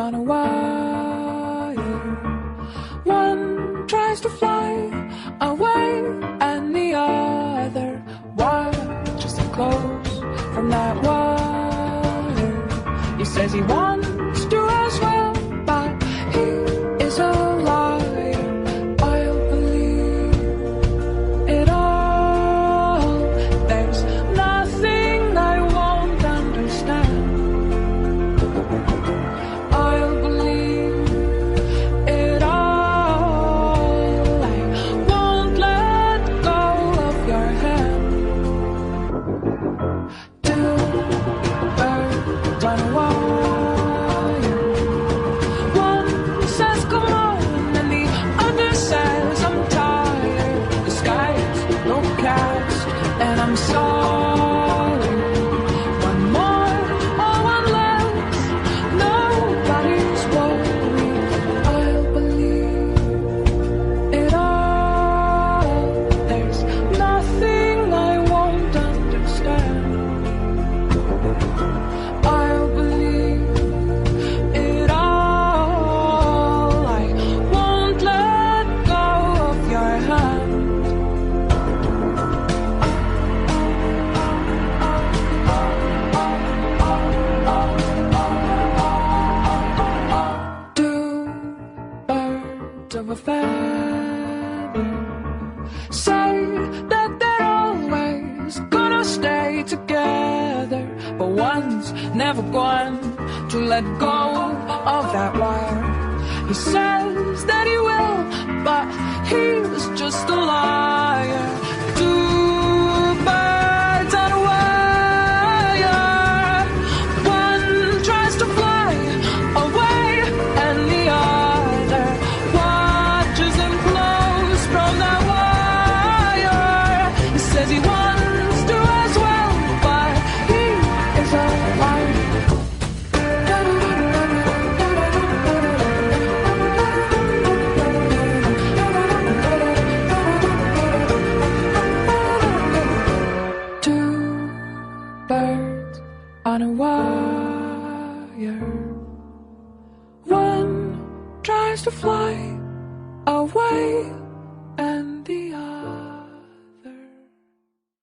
on a wire. One tries to fly away, and the other watches him close from that wire. He says he wants to as well, but he is a liar. I'll believe it all. There's nothing I won't understand. I'll believe it all. I won't let go of your hand. Two birds on a wire. One says come on, and the other says I'm tired. The sky's no cast, and I'm sorry. One more or one less, nobody's worried. I'll believe it all. There's nothing I won't understand. I'll believe it all. I won't let go of your hand. Two birds of a feather say that they're always gonna stay together, but one's never going to let go of that wire. He says that he will, but he's just a liar. Two birds on a wire. One tries to fly away, and the other watches him close from that wire. He says he wants to as well, but he is a liar. Two birds on a wire. One tries to fly away,